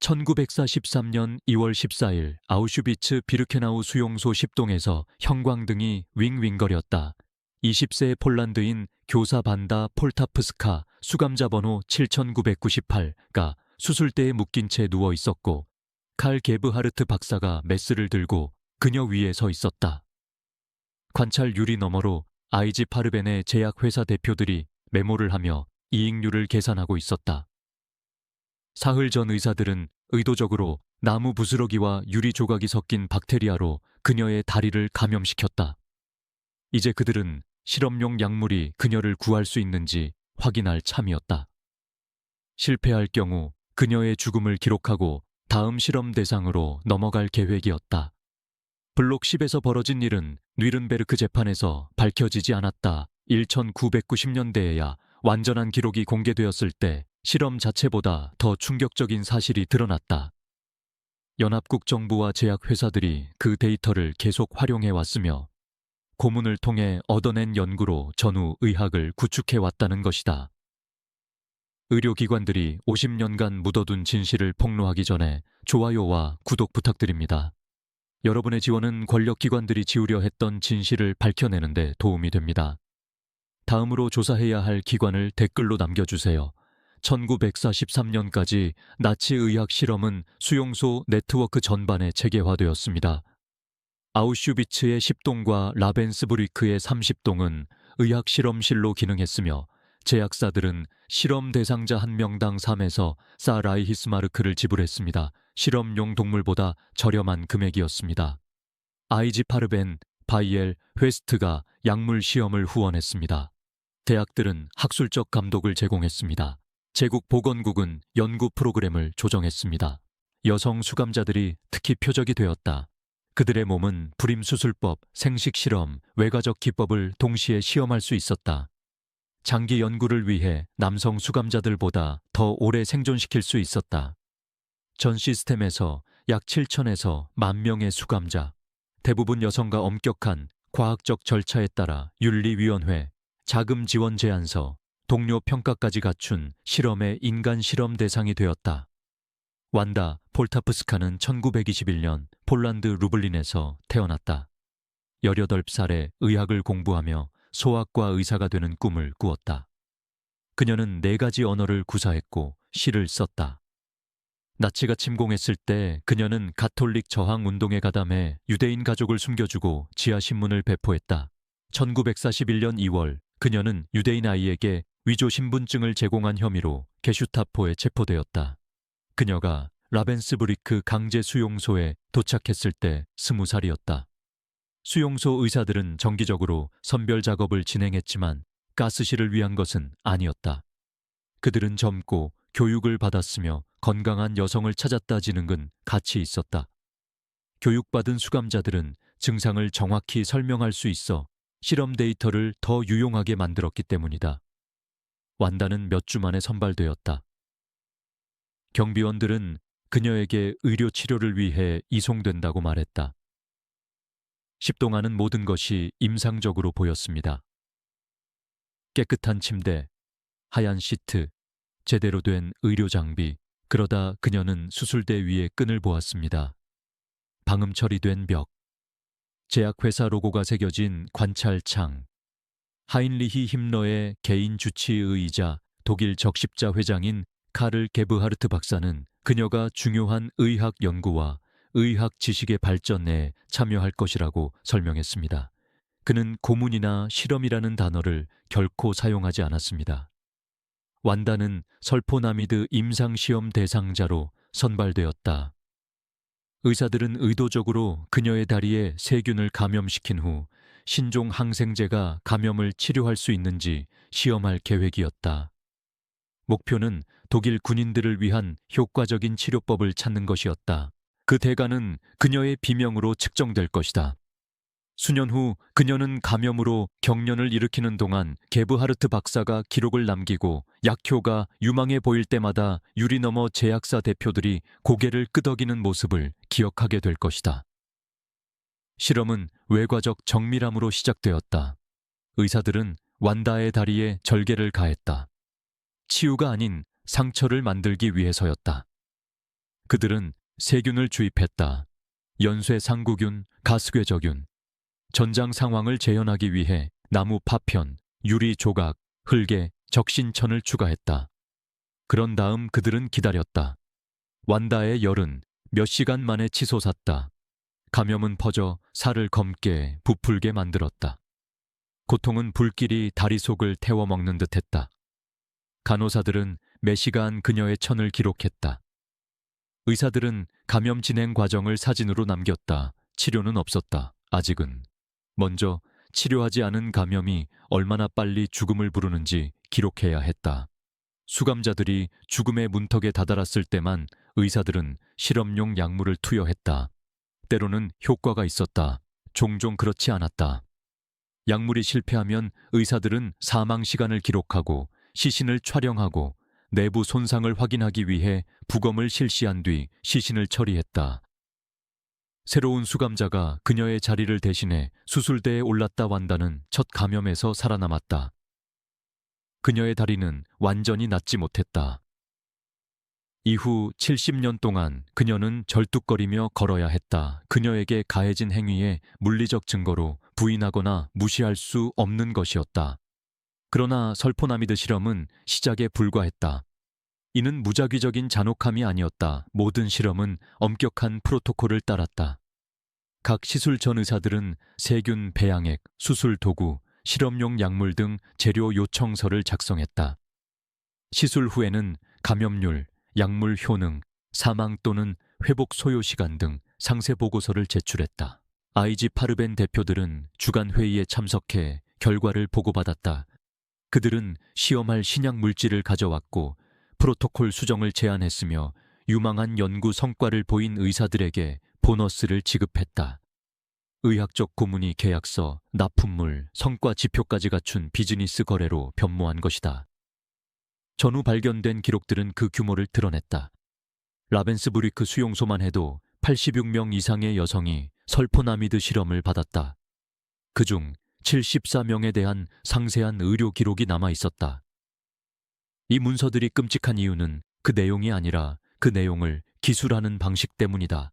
1943년 2월 14일 아우슈비츠 비르케나우 수용소 10동에서 형광등이 윙윙거렸다. 20세의 폴란드인 교사 반다 폴타프스카 수감자 번호 7998가 수술대에 묶인 채 누워 있었고 칼 게브하르트 박사가 메스를 들고 그녀 위에 서 있었다. 관찰 유리 너머로 아이지 파르벤의 제약회사 대표들이 메모를 하며 이익률을 계산하고 있었다. 사흘 전 의사들은 의도적으로 나무 부스러기와 유리 조각이 섞인 박테리아로 그녀의 다리를 감염시켰다. 이제 그들은 실험용 약물이 그녀를 구할 수 있는지 확인할 참이었다. 실패할 경우 그녀의 죽음을 기록하고 다음 실험 대상으로 넘어갈 계획이었다. 블록 10에서 벌어진 일은 뉘른베르크 재판에서 밝혀지지 않았다. 1990년대에야 완전한 기록이 공개되었을 때 실험 자체보다 더 충격적인 사실이 드러났다. 연합국 정부와 제약회사들이 그 데이터를 계속 활용해 왔으며 고문을 통해 얻어낸 연구로 전후 의학을 구축해 왔다는 것이다. 의료기관들이 50년간 묻어둔 진실을 폭로하기 전에 좋아요와 구독 부탁드립니다. 여러분의 지원은 권력기관들이 지우려 했던 진실을 밝혀내는 데 도움이 됩니다. 다음으로 조사해야 할 기관을 댓글로 남겨주세요. 1943년까지 나치 의학 실험은 수용소 네트워크 전반에 체계화되었습니다. 아우슈비츠의 10동과 라벤스부리크의 30동은 의학 실험실로 기능했으며 제약사들은 실험 대상자 1명당 3에서 4 라이히스마르크를 지불했습니다. 실험용 동물보다 저렴한 금액이었습니다. 아이지 파르벤, 바이엘, 웨스트가 약물 시험을 후원했습니다. 대학들은 학술적 감독을 제공했습니다. 제국 보건국은 연구 프로그램을 조정했습니다. 여성 수감자들이 특히 표적이 되었다. 그들의 몸은 불임수술법, 생식실험, 외과적 기법을 동시에 시험할 수 있었다. 장기 연구를 위해 남성 수감자들보다 더 오래 생존시킬 수 있었다. 전 시스템에서 약 7천에서 10,000명의 수감자, 대부분 여성과 엄격한 과학적 절차에 따라 윤리위원회, 자금 지원 제안서, 동료 평가까지 갖춘 실험의 인간 실험 대상이 되었다. 완다 폴타프스카는 1921년 폴란드 루블린에서 태어났다. 18살에 의학을 공부하며 소아과 의사가 되는 꿈을 꾸었다. 그녀는 4가지 언어를 구사했고 시를 썼다. 나치가 침공했을 때 그녀는 가톨릭 저항 운동에 가담해 유대인 가족을 숨겨주고 지하신문을 배포했다. 1941년 2월 그녀는 유대인 아이에게 위조 신분증을 제공한 혐의로 게슈타포에 체포되었다. 그녀가 라벤스부리크 강제 수용소에 도착했을 때 20살이었다. 수용소 의사들은 정기적으로 선별 작업을 진행했지만 가스실을 위한 것은 아니었다. 그들은 젊고 교육을 받았으며 건강한 여성을 찾았다지는 건 가치 있었다. 교육받은 수감자들은 증상을 정확히 설명할 수 있어 실험 데이터를 더 유용하게 만들었기 때문이다. 완다는 몇 주 만에 선발되었다. 경비원들은 그녀에게 의료 치료를 위해 이송된다고 말했다. 10동안은 모든 것이 임상적으로 보였습니다. 깨끗한 침대, 하얀 시트, 제대로 된 의료 장비, 그러다 그녀는 수술대 위에 끈을 보았습니다. 방음 처리된 벽, 제약회사 로고가 새겨진 관찰창, 하인리히 힘러의 개인 주치의이자 독일 적십자 회장인 카를 게브하르트 박사는 그녀가 중요한 의학 연구와 의학 지식의 발전에 참여할 것이라고 설명했습니다. 그는 고문이나 실험이라는 단어를 결코 사용하지 않았습니다. 완다는 설포나미드 임상시험 대상자로 선발되었다. 의사들은 의도적으로 그녀의 다리에 세균을 감염시킨 후 신종 항생제가 감염을 치료할 수 있는지 시험할 계획이었다. 목표는 독일 군인들을 위한 효과적인 치료법을 찾는 것이었다. 그 대가는 그녀의 비명으로 측정될 것이다. 수년 후 그녀는 감염으로 경련을 일으키는 동안 게브하르트 박사가 기록을 남기고 약효가 유망해 보일 때마다 유리 너머 제약사 대표들이 고개를 끄덕이는 모습을 기억하게 될 것이다. 실험은 외과적 정밀함으로 시작되었다. 의사들은 완다의 다리에 절개를 가했다. 치유가 아닌 상처를 만들기 위해서였다. 그들은 세균을 주입했다. 연쇄상구균, 가스궤저균. 전장 상황을 재현하기 위해 나무 파편, 유리 조각, 흙에 적신천을 추가했다. 그런 다음 그들은 기다렸다. 완다의 열은 몇 시간 만에 치솟았다. 감염은 퍼져 살을 검게 부풀게 만들었다. 고통은 불길이 다리 속을 태워먹는 듯했다. 간호사들은 매시간 그녀의 천을 기록했다. 의사들은 감염 진행 과정을 사진으로 남겼다. 치료는 없었다. 아직은. 먼저 치료하지 않은 감염이 얼마나 빨리 죽음을 부르는지 기록해야 했다. 수감자들이 죽음의 문턱에 다다랐을 때만 의사들은 실험용 약물을 투여했다. 때로는 효과가 있었다. 종종 그렇지 않았다. 약물이 실패하면 의사들은 사망 시간을 기록하고 시신을 촬영하고 내부 손상을 확인하기 위해 부검을 실시한 뒤 시신을 처리했다. 새로운 수감자가 그녀의 자리를 대신해 수술대에 올랐다 완다는 첫 감염에서 살아남았다. 그녀의 다리는 완전히 낫지 못했다. 이후 70년 동안 그녀는 절뚝거리며 걸어야 했다. 그녀에게 가해진 행위의 물리적 증거로 부인하거나 무시할 수 없는 것이었다. 그러나 설포나미드 실험은 시작에 불과했다. 이는 무작위적인 잔혹함이 아니었다. 모든 실험은 엄격한 프로토콜을 따랐다. 각 시술 전 의사들은 세균 배양액, 수술 도구, 실험용 약물 등 재료 요청서를 작성했다. 시술 후에는 감염률, 약물 효능, 사망 또는 회복 소요 시간 등 상세 보고서를 제출했다. IG 파르벤 대표들은 주간 회의에 참석해 결과를 보고받았다. 그들은 시험할 신약 물질을 가져왔고 프로토콜 수정을 제안했으며 유망한 연구 성과를 보인 의사들에게 보너스를 지급했다. 의학적 고문이 계약서, 납품물, 성과 지표까지 갖춘 비즈니스 거래로 변모한 것이다. 전후 발견된 기록들은 그 규모를 드러냈다. 라벤스부리크 수용소만 해도 86명 이상의 여성이 설포나미드 실험을 받았다. 그중 74명에 대한 상세한 의료 기록이 남아 있었다. 이 문서들이 끔찍한 이유는 그 내용이 아니라 그 내용을 기술하는 방식 때문이다.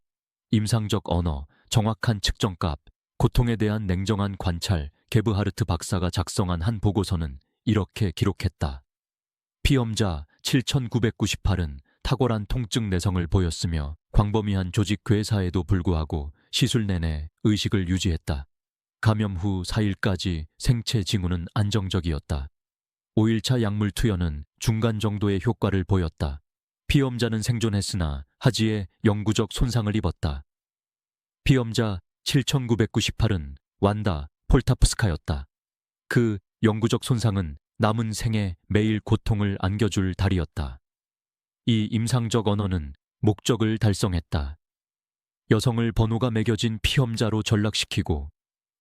임상적 언어, 정확한 측정값, 고통에 대한 냉정한 관찰, 게브하르트 박사가 작성한 한 보고서는 이렇게 기록했다. 피험자 7,998은 탁월한 통증 내성을 보였으며 광범위한 조직 괴사에도 불구하고 시술 내내 의식을 유지했다. 감염 후 4일까지 생체 징후는 안정적이었다. 5일차 약물 투여는 중간 정도의 효과를 보였다. 피험자는 생존했으나 하지에 영구적 손상을 입었다. 피험자 7,998은 완다 폴타프스카였다. 그 영구적 손상은 남은 생에 매일 고통을 안겨줄 달이었다. 이 임상적 언어는 목적을 달성했다. 여성을 번호가 매겨진 피험자로 전락시키고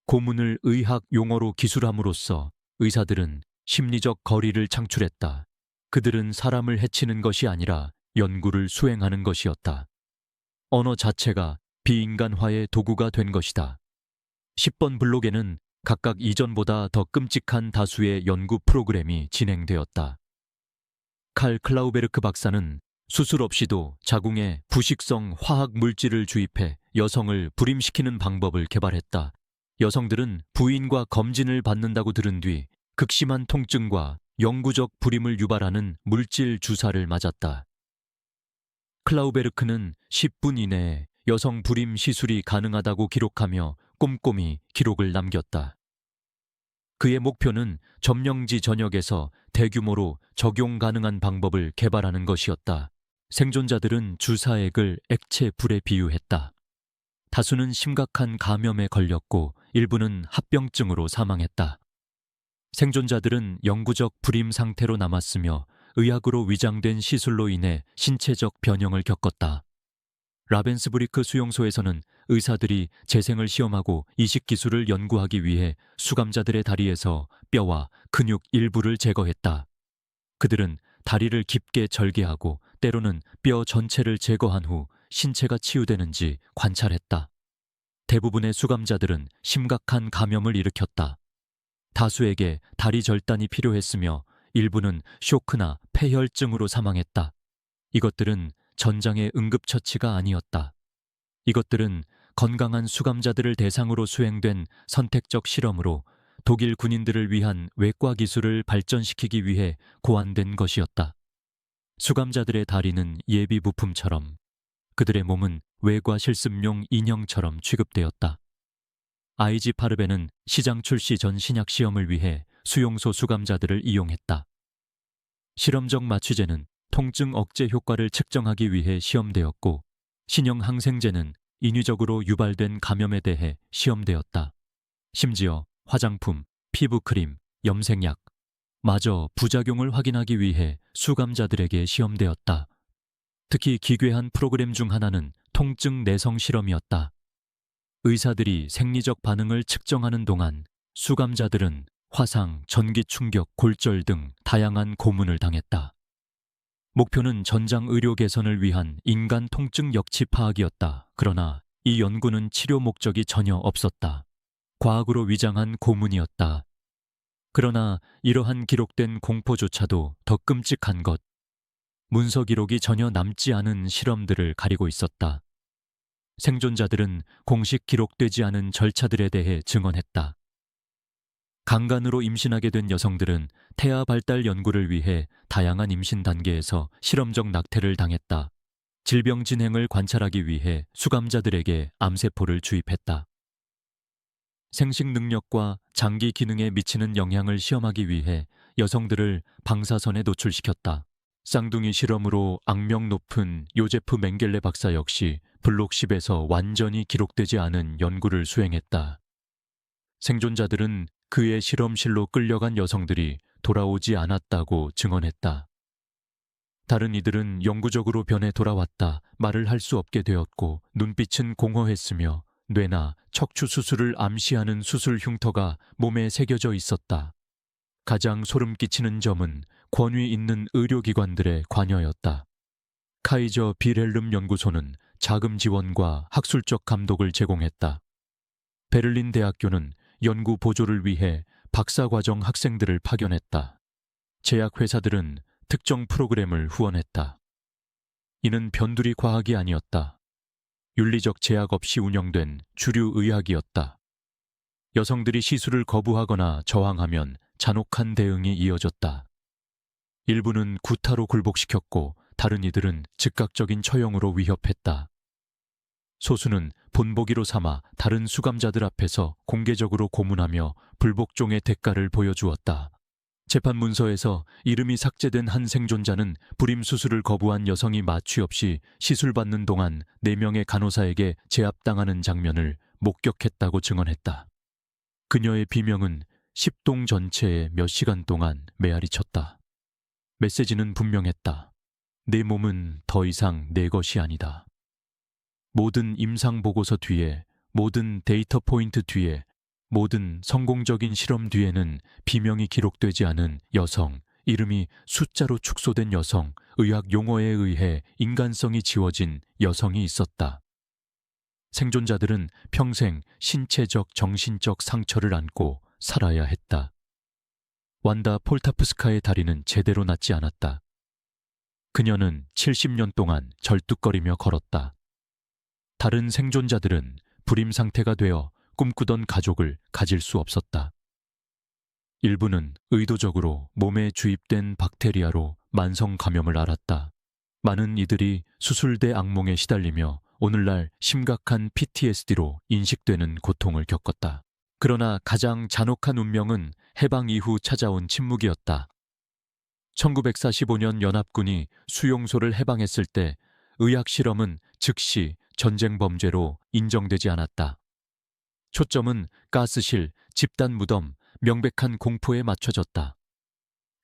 고문을 의학 용어로 기술함으로써 의사들은 심리적 거리를 창출했다. 그들은 사람을 해치는 것이 아니라 연구를 수행하는 것이었다. 언어 자체가 비인간화의 도구가 된 것이다. 10번 블록에는 각각 이전보다 더 끔찍한 다수의 연구 프로그램이 진행되었다. 칼 클라우베르크 박사는 수술 없이도 자궁에 부식성 화학 물질을 주입해 여성을 불임시키는 방법을 개발했다. 여성들은 부인과 검진을 받는다고 들은 뒤 극심한 통증과 영구적 불임을 유발하는 물질 주사를 맞았다. 클라우베르크는 10분 이내에 여성 불임 시술이 가능하다고 기록하며 꼼꼼히 기록을 남겼다. 그의 목표는 점령지 전역에서 대규모로 적용 가능한 방법을 개발하는 것이었다. 생존자들은 주사액을 액체 불에 비유했다. 다수는 심각한 감염에 걸렸고 일부는 합병증으로 사망했다. 생존자들은 영구적 불임 상태로 남았으며 의학으로 위장된 시술로 인해 신체적 변형을 겪었다. 라벤스부리크 수용소에서는 의사들이 재생을 시험하고 이식 기술을 연구하기 위해 수감자들의 다리에서 뼈와 근육 일부를 제거했다. 그들은 다리를 깊게 절개하고 때로는 뼈 전체를 제거한 후 신체가 치유되는지 관찰했다. 대부분의 수감자들은 심각한 감염을 일으켰다. 다수에게 다리 절단이 필요했으며 일부는 쇼크나 폐혈증으로 사망했다. 이것들은 전장의 응급처치가 아니었다. 이것들은 건강한 수감자들을 대상으로 수행된 선택적 실험으로 독일 군인들을 위한 외과 기술을 발전시키기 위해 고안된 것이었다. 수감자들의 다리는 예비 부품처럼, 그들의 몸은 외과 실습용 인형처럼 취급되었다. IG 파르베는 시장 출시 전 신약 시험을 위해 수용소 수감자들을 이용했다. 실험적 마취제는 통증 억제 효과를 측정하기 위해 시험되었고, 신형 항생제는 인위적으로 유발된 감염에 대해 시험되었다. 심지어 화장품, 피부크림, 염색약, 마저 부작용을 확인하기 위해 수감자들에게 시험되었다. 특히 기괴한 프로그램 중 하나는 통증 내성 실험이었다. 의사들이 생리적 반응을 측정하는 동안 수감자들은 화상, 전기 충격, 골절 등 다양한 고문을 당했다. 목표는 전장 의료 개선을 위한 인간 통증 역치 파악이었다. 그러나 이 연구는 치료 목적이 전혀 없었다. 과학으로 위장한 고문이었다. 그러나 이러한 기록된 공포조차도 더 끔찍한 것, 문서 기록이 전혀 남지 않은 실험들을 가리고 있었다. 생존자들은 공식 기록되지 않은 절차들에 대해 증언했다. 강간으로 임신하게 된 여성들은 태아 발달 연구를 위해 다양한 임신 단계에서 실험적 낙태를 당했다. 질병 진행을 관찰하기 위해 수감자들에게 암세포를 주입했다. 생식 능력과 장기 기능에 미치는 영향을 시험하기 위해 여성들을 방사선에 노출시켰다. 쌍둥이 실험으로 악명 높은 요제프 맹겔레 박사 역시 블록 10에서 완전히 기록되지 않은 연구를 수행했다. 생존자들은 그의 실험실로 끌려간 여성들이 돌아오지 않았다고 증언했다. 다른 이들은 영구적으로 변해 돌아왔다. 말을 할 수 없게 되었고 눈빛은 공허했으며 뇌나 척추 수술을 암시하는 수술 흉터가 몸에 새겨져 있었다. 가장 소름 끼치는 점은 권위 있는 의료기관들의 관여였다. 카이저 비렐름 연구소는 자금 지원과 학술적 감독을 제공했다. 베를린 대학교는 연구 보조를 위해 박사과정 학생들을 파견했다. 제약회사들은 특정 프로그램을 후원했다. 이는 변두리 과학이 아니었다. 윤리적 제약 없이 운영된 주류 의학이었다. 여성들이 시술을 거부하거나 저항하면 잔혹한 대응이 이어졌다. 일부는 구타로 굴복시켰고 다른 이들은 즉각적인 처형으로 위협했다. 소수는 본보기로 삼아 다른 수감자들 앞에서 공개적으로 고문하며 불복종의 대가를 보여주었다. 재판 문서에서 이름이 삭제된 한 생존자는 불임 수술을 거부한 여성이 마취 없이 시술받는 동안 4명의 간호사에게 제압당하는 장면을 목격했다고 증언했다. 그녀의 비명은 10동 전체에 몇 시간 동안 메아리 쳤다. 메시지는 분명했다. 내 몸은 더 이상 내 것이 아니다. 모든 임상 보고서 뒤에, 모든 데이터 포인트 뒤에, 모든 성공적인 실험 뒤에는 비명이 기록되지 않은 여성, 이름이 숫자로 축소된 여성, 의학 용어에 의해 인간성이 지워진 여성이 있었다. 생존자들은 평생 신체적, 정신적 상처를 안고 살아야 했다. 완다 폴타프스카의 다리는 제대로 낫지 않았다. 그녀는 70년 동안 절뚝거리며 걸었다. 다른 생존자들은 불임 상태가 되어 꿈꾸던 가족을 가질 수 없었다. 일부는 의도적으로 몸에 주입된 박테리아로 만성 감염을 앓았다. 많은 이들이 수술대 악몽에 시달리며 오늘날 심각한 PTSD로 인식되는 고통을 겪었다. 그러나 가장 잔혹한 운명은 해방 이후 찾아온 침묵이었다. 1945년 연합군이 수용소를 해방했을 때 의학 실험은 즉시 전쟁 범죄로 인정되지 않았다. 초점은 가스실, 집단 무덤, 명백한 공포에 맞춰졌다.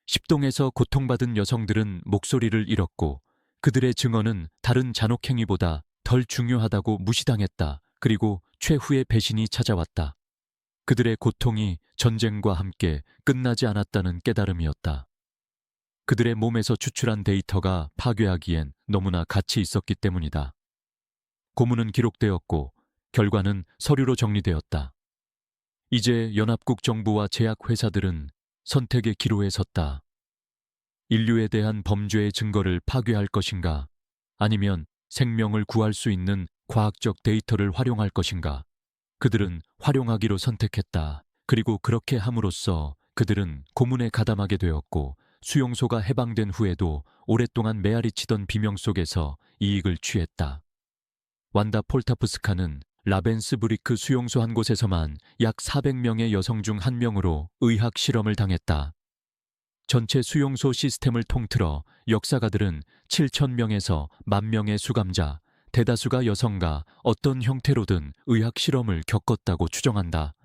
10동에서 고통받은 여성들은 목소리를 잃었고 그들의 증언은 다른 잔혹행위보다 덜 중요하다고 무시당했다. 그리고 최후의 배신이 찾아왔다. 그들의 고통이 전쟁과 함께 끝나지 않았다는 깨달음이었다. 그들의 몸에서 추출한 데이터가 파괴하기엔 너무나 가치 있었기 때문이다. 고문은 기록되었고 결과는 서류로 정리되었다. 이제 연합국 정부와 제약회사들은 선택의 기로에 섰다. 인류에 대한 범죄의 증거를 파괴할 것인가, 아니면 생명을 구할 수 있는 과학적 데이터를 활용할 것인가? 그들은 활용하기로 선택했다. 그리고 그렇게 함으로써 그들은 고문에 가담하게 되었고 수용소가 해방된 후에도 오랫동안 메아리 치던 비명 속에서 이익을 취했다. 완다 폴타프스카는 라벤스부리크 수용소 한 곳에서만 약 400명의 여성 중 한 명으로 의학 실험을 당했다. 전체 수용소 시스템을 통틀어 역사가들은 7,000명에서 10,000명의 수감자, 대다수가 여성과 어떤 형태로든 의학 실험을 겪었다고 추정한다.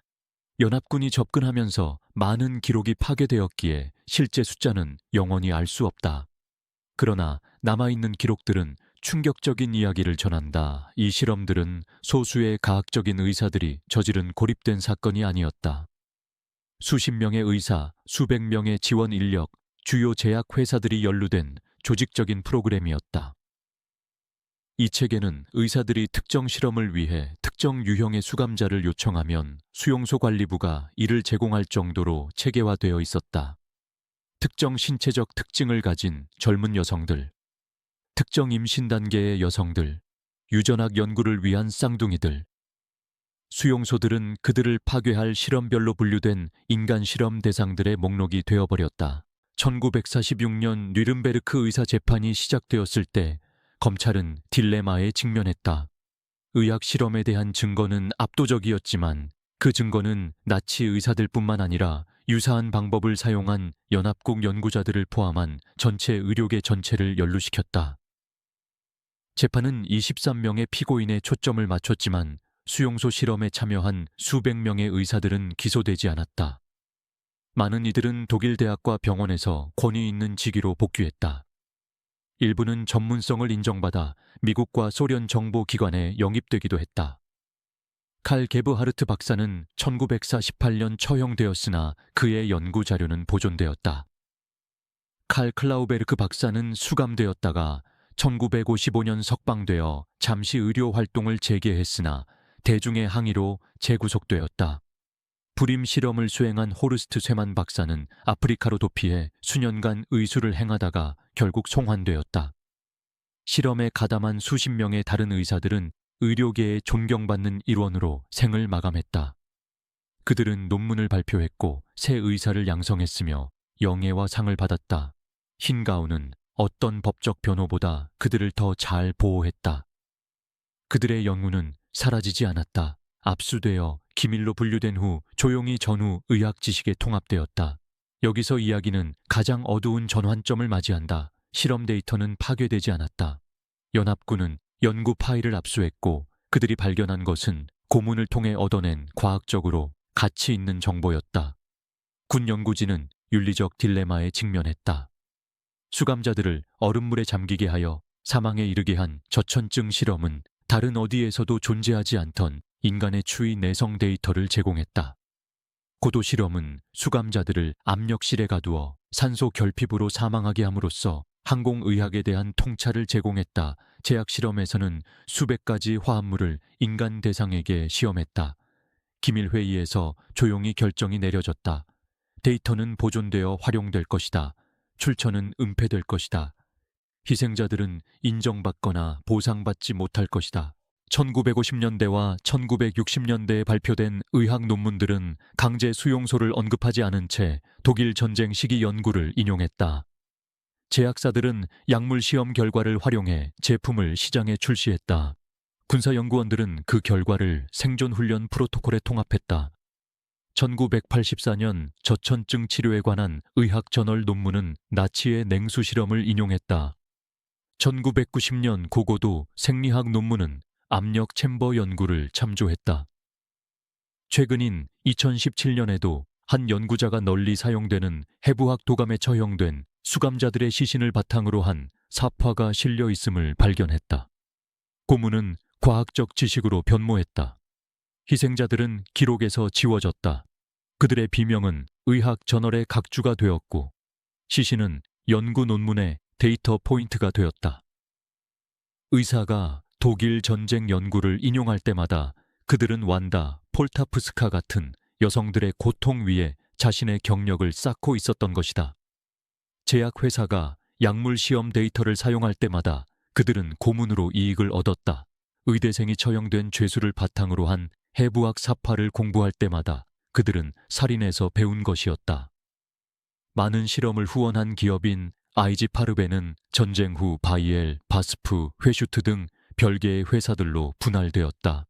연합군이 접근하면서 많은 기록이 파괴되었기에 실제 숫자는 영원히 알 수 없다. 그러나 남아있는 기록들은 충격적인 이야기를 전한다. 이 실험들은 소수의 가학적인 의사들이 저지른 고립된 사건이 아니었다. 수십 명의 의사, 수백 명의 지원 인력, 주요 제약 회사들이 연루된 조직적인 프로그램이었다. 이 체계는 의사들이 특정 실험을 위해 특정 유형의 수감자를 요청하면 수용소 관리부가 이를 제공할 정도로 체계화되어 있었다. 특정 신체적 특징을 가진 젊은 여성들, 특정 임신 단계의 여성들, 유전학 연구를 위한 쌍둥이들. 수용소들은 그들을 파괴할 실험별로 분류된 인간 실험 대상들의 목록이 되어버렸다. 1946년 뉘른베르크 의사 재판이 시작되었을 때 검찰은 딜레마에 직면했다. 의학 실험에 대한 증거는 압도적이었지만 그 증거는 나치 의사들뿐만 아니라 유사한 방법을 사용한 연합국 연구자들을 포함한 전체 의료계 전체를 연루시켰다. 재판은 23명의 피고인에 초점을 맞췄지만 수용소 실험에 참여한 수백 명의 의사들은 기소되지 않았다. 많은 이들은 독일 대학과 병원에서 권위 있는 직위로 복귀했다. 일부는 전문성을 인정받아 미국과 소련 정보기관에 영입되기도 했다. 칼 게브하르트 박사는 1948년 처형되었으나 그의 연구 자료는 보존되었다. 칼 클라우베르크 박사는 수감되었다가 1955년 석방되어 잠시 의료 활동을 재개했으나 대중의 항의로 재구속되었다. 불임 실험을 수행한 호르스트 쇠만 박사는 아프리카로 도피해 수년간 의술을 행하다가 결국 송환되었다. 실험에 가담한 수십 명의 다른 의사들은 의료계에 존경받는 일원으로 생을 마감했다. 그들은 논문을 발표했고 새 의사를 양성했으며 영예와 상을 받았다. 흰 가운은 어떤 법적 변호보다 그들을 더 잘 보호했다. 그들의 연구는 사라지지 않았다. 압수되어 기밀로 분류된 후 조용히 전후 의학 지식에 통합되었다. 여기서 이야기는 가장 어두운 전환점을 맞이한다. 실험 데이터는 파괴되지 않았다. 연합군은 연구 파일을 압수했고 그들이 발견한 것은 고문을 통해 얻어낸 과학적으로 가치 있는 정보였다. 군 연구진은 윤리적 딜레마에 직면했다. 수감자들을 얼음물에 잠기게 하여 사망에 이르게 한 저천증 실험은 다른 어디에서도 존재하지 않던 인간의 추위 내성 데이터를 제공했다. 고도 실험은 수감자들을 압력실에 가두어 산소 결핍으로 사망하게 함으로써 항공의학에 대한 통찰을 제공했다. 제약 실험에서는 수백 가지 화합물을 인간 대상에게 시험했다. 기밀회의에서 조용히 결정이 내려졌다. 데이터는 보존되어 활용될 것이다. 출처는 은폐될 것이다. 희생자들은 인정받거나 보상받지 못할 것이다. 1950년대와 1960년대에 발표된 의학 논문들은 강제 수용소를 언급하지 않은 채 독일 전쟁 시기 연구를 인용했다. 제약사들은 약물 시험 결과를 활용해 제품을 시장에 출시했다. 군사연구원들은 그 결과를 생존훈련 프로토콜에 통합했다. 1984년 저천증 치료에 관한 의학 저널 논문은 나치의 냉수 실험을 인용했다. 1990년 고고도 생리학 논문은 압력 챔버 연구를 참조했다. 최근인 2017년에도 한 연구자가 널리 사용되는 해부학 도감에 처형된 수감자들의 시신을 바탕으로 한 사파가 실려 있음을 발견했다. 고문은 과학적 지식으로 변모했다. 희생자들은 기록에서 지워졌다. 그들의 비명은 의학 저널의 각주가 되었고 시신은 연구 논문의 데이터 포인트가 되었다. 의사가 독일 전쟁 연구를 인용할 때마다 그들은 완다, 폴타프스카 같은 여성들의 고통 위에 자신의 경력을 쌓고 있었던 것이다. 제약회사가 약물 시험 데이터를 사용할 때마다 그들은 고문으로 이익을 얻었다. 의대생이 처형된 죄수를 바탕으로 한 해부학 사파를 공부할 때마다 그들은 살인에서 배운 것이었다. 많은 실험을 후원한 기업인 IG 파르베는 전쟁 후 바이엘, 바스프, 회슈트 등 별개의 회사들로 분할되었다.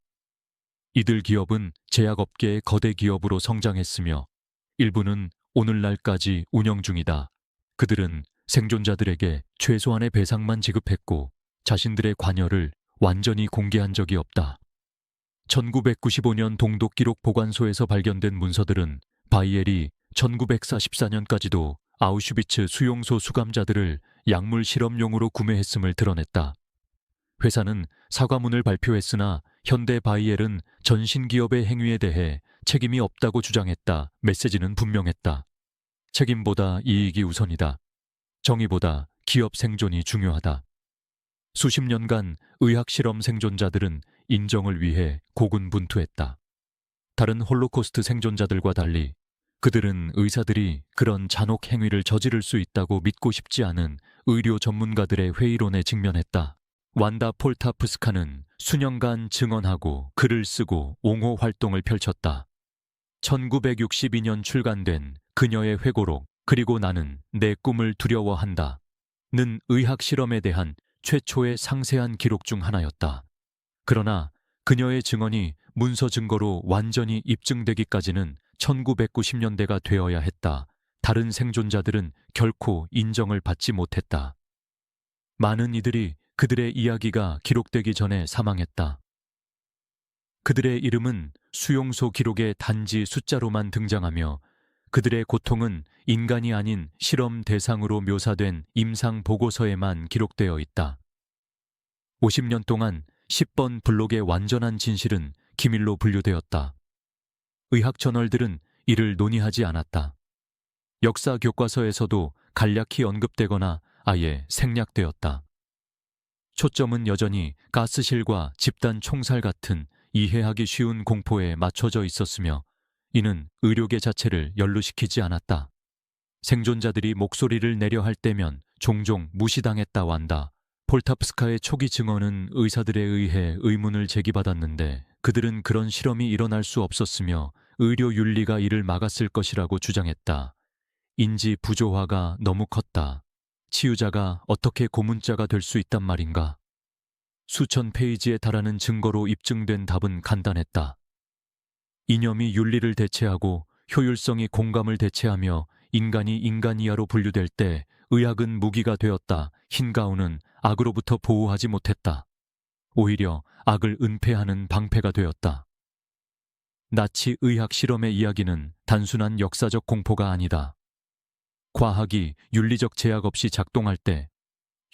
이들 기업은 제약업계의 거대 기업으로 성장했으며 일부는 오늘날까지 운영 중이다. 그들은 생존자들에게 최소한의 배상만 지급했고 자신들의 관여를 완전히 공개한 적이 없다. 1995년 동독 기록 보관소에서 발견된 문서들은 바이엘이 1944년까지도 아우슈비츠 수용소 수감자들을 약물 실험용으로 구매했음을 드러냈다. 회사는 사과문을 발표했으나 현대 바이엘은 전신기업의 행위에 대해 책임이 없다고 주장했다. 메시지는 분명했다. 책임보다 이익이 우선이다. 정의보다 기업 생존이 중요하다. 수십 년간 의학실험 생존자들은 인정을 위해 고군분투했다. 다른 홀로코스트 생존자들과 달리 그들은 의사들이 그런 잔혹 행위를 저지를 수 있다고 믿고 싶지 않은 의료 전문가들의 회의론에 직면했다. 완다 폴타프스카는 수년간 증언하고 글을 쓰고 옹호 활동을 펼쳤다. 1962년 출간된 그녀의 회고록 그리고 나는 내 꿈을 두려워한다. 는 의학 실험에 대한 최초의 상세한 기록 중 하나였다. 그러나 그녀의 증언이 문서 증거로 완전히 입증되기까지는 1990년대가 되어야 했다. 다른 생존자들은 결코 인정을 받지 못했다. 많은 이들이 그들의 이야기가 기록되기 전에 사망했다. 그들의 이름은 수용소 기록에 단지 숫자로만 등장하며 그들의 고통은 인간이 아닌 실험 대상으로 묘사된 임상 보고서에만 기록되어 있다. 50년 동안 10번 블록의 완전한 진실은 기밀로 분류되었다. 의학 저널들은 이를 논의하지 않았다. 역사 교과서에서도 간략히 언급되거나 아예 생략되었다. 초점은 여전히 가스실과 집단 총살 같은 이해하기 쉬운 공포에 맞춰져 있었으며 이는 의료계 자체를 연루시키지 않았다. 생존자들이 목소리를 내려 할 때면 종종 무시당했다 완다. 폴타프스카의 초기 증언은 의사들에 의해 의문을 제기받았는데 그들은 그런 실험이 일어날 수 없었으며 의료 윤리가 이를 막았을 것이라고 주장했다. 인지 부조화가 너무 컸다. 치유자가 어떻게 고문자가 될 수 있단 말인가? 수천 페이지에 달하는 증거로 입증된 답은 간단했다. 이념이 윤리를 대체하고 효율성이 공감을 대체하며 인간이 인간 이하로 분류될 때 의학은 무기가 되었다. 흰 가운은 악으로부터 보호하지 못했다. 오히려 악을 은폐하는 방패가 되었다. 나치 의학 실험의 이야기는 단순한 역사적 공포가 아니다. 과학이 윤리적 제약 없이 작동할 때,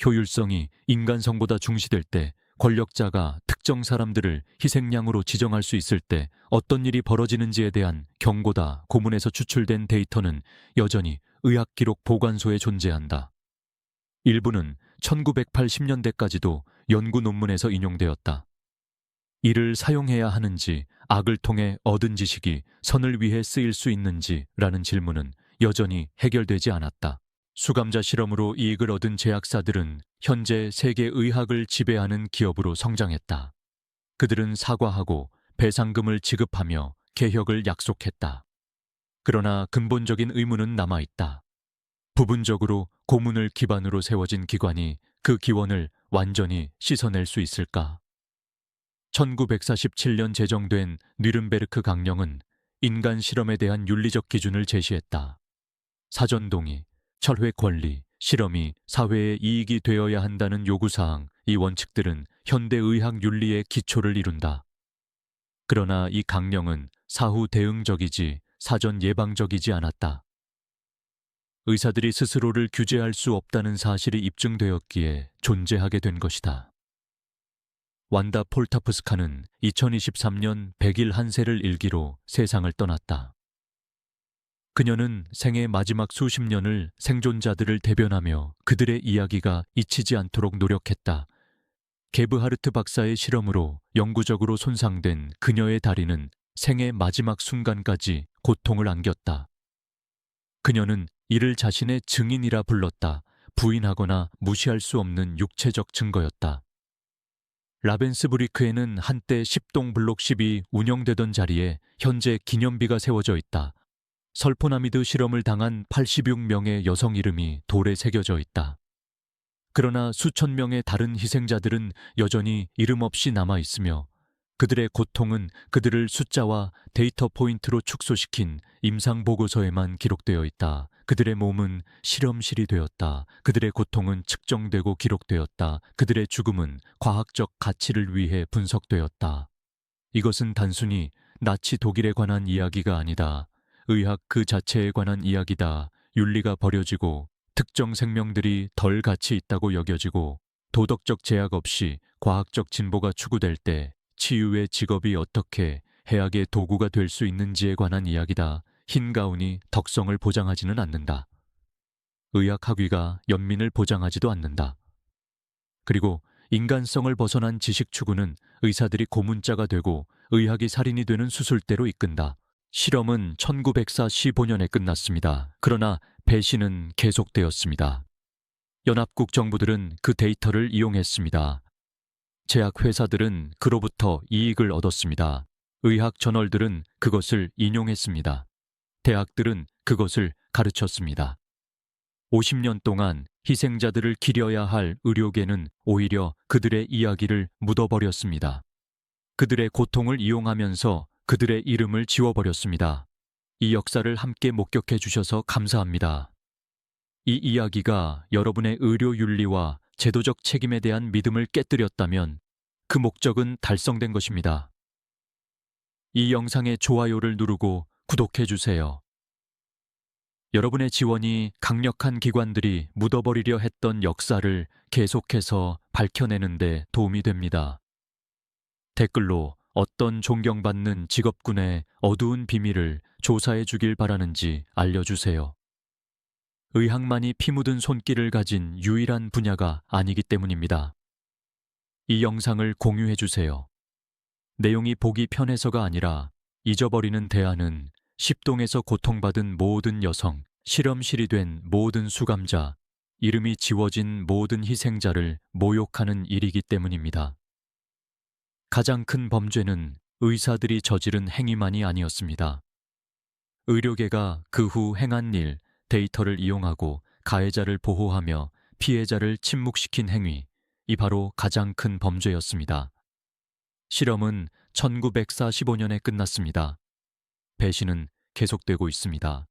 효율성이 인간성보다 중시될 때, 권력자가 특정 사람들을 희생양으로 지정할 수 있을 때 어떤 일이 벌어지는지에 대한 경고다. 고문에서 추출된 데이터는 여전히 의학기록 보관소에 존재한다. 일부는 1980년대까지도 연구 논문에서 인용되었다. 이를 사용해야 하는지, 악을 통해 얻은 지식이 선을 위해 쓰일 수 있는지라는 질문은 여전히 해결되지 않았다. 수감자 실험으로 이익을 얻은 제약사들은 현재 세계 의학을 지배하는 기업으로 성장했다. 그들은 사과하고 배상금을 지급하며 개혁을 약속했다. 그러나 근본적인 의무는 남아있다. 부분적으로 고문을 기반으로 세워진 기관이 그 기원을 완전히 씻어낼 수 있을까? 1947년 제정된 뉘른베르크 강령은 인간 실험에 대한 윤리적 기준을 제시했다. 사전 동의, 철회 권리, 실험이 사회의 이익이 되어야 한다는 요구사항, 이 원칙들은 현대의학 윤리의 기초를 이룬다. 그러나 이 강령은 사후 대응적이지 사전 예방적이지 않았다. 의사들이 스스로를 규제할 수 없다는 사실이 입증되었기에 존재하게 된 것이다. 완다 폴타프스카는 2023년 100일 한세를 일기로 세상을 떠났다. 그녀는 생애 마지막 수십 년을 생존자들을 대변하며 그들의 이야기가 잊히지 않도록 노력했다. 게브하르트 박사의 실험으로 영구적으로 손상된 그녀의 다리는 생애 마지막 순간까지 고통을 안겼다. 그녀는 이를 자신의 증인이라 불렀다. 부인하거나 무시할 수 없는 육체적 증거였다. 라벤스부리크에는 한때 10동 블록 10이 운영되던 자리에 현재 기념비가 세워져 있다. 설포나미드 실험을 당한 86명의 여성 이름이 돌에 새겨져 있다. 그러나 수천 명의 다른 희생자들은 여전히 이름 없이 남아 있으며 그들의 고통은 그들을 숫자와 데이터 포인트로 축소시킨 임상 보고서에만 기록되어 있다. 그들의 몸은 실험실이 되었다. 그들의 고통은 측정되고 기록되었다. 그들의 죽음은 과학적 가치를 위해 분석되었다. 이것은 단순히 나치 독일에 관한 이야기가 아니다. 의학 그 자체에 관한 이야기다. 윤리가 버려지고 특정 생명들이 덜 가치 있다고 여겨지고 도덕적 제약 없이 과학적 진보가 추구될 때 치유의 직업이 어떻게 해악의 도구가 될 수 있는지에 관한 이야기다. 흰 가운이 덕성을 보장하지는 않는다. 의학 학위가 연민을 보장하지도 않는다. 그리고 인간성을 벗어난 지식 추구는 의사들이 고문자가 되고 의학이 살인이 되는 수술대로 이끈다. 실험은 1945년에 끝났습니다. 그러나 배신은 계속되었습니다. 연합국 정부들은 그 데이터를 이용했습니다. 제약회사들은 그로부터 이익을 얻었습니다. 의학 저널들은 그것을 인용했습니다. 대학들은 그것을 가르쳤습니다. 50년 동안 희생자들을 기려야 할 의료계는 오히려 그들의 이야기를 묻어버렸습니다. 그들의 고통을 이용하면서 그들의 이름을 지워버렸습니다. 이 역사를 함께 목격해 주셔서 감사합니다. 이 이야기가 여러분의 의료 윤리와 제도적 책임에 대한 믿음을 깨뜨렸다면 그 목적은 달성된 것입니다. 이 영상에 좋아요를 누르고 구독해 주세요. 여러분의 지원이 강력한 기관들이 묻어버리려 했던 역사를 계속해서 밝혀내는 데 도움이 됩니다. 댓글로 어떤 존경받는 직업군의 어두운 비밀을 조사해 주길 바라는지 알려주세요. 의학만이 피 묻은 손길을 가진 유일한 분야가 아니기 때문입니다. 이 영상을 공유해 주세요. 내용이 보기 편해서가 아니라 잊어버리는 대안은 10동에서 고통받은 모든 여성, 실험실이 된 모든 수감자, 이름이 지워진 모든 희생자를 모욕하는 일이기 때문입니다. 가장 큰 범죄는 의사들이 저지른 행위만이 아니었습니다. 의료계가 그 후 행한 일, 데이터를 이용하고 가해자를 보호하며 피해자를 침묵시킨 행위, 이 바로 가장 큰 범죄였습니다. 실험은 1945년에 끝났습니다. 배신은 계속되고 있습니다.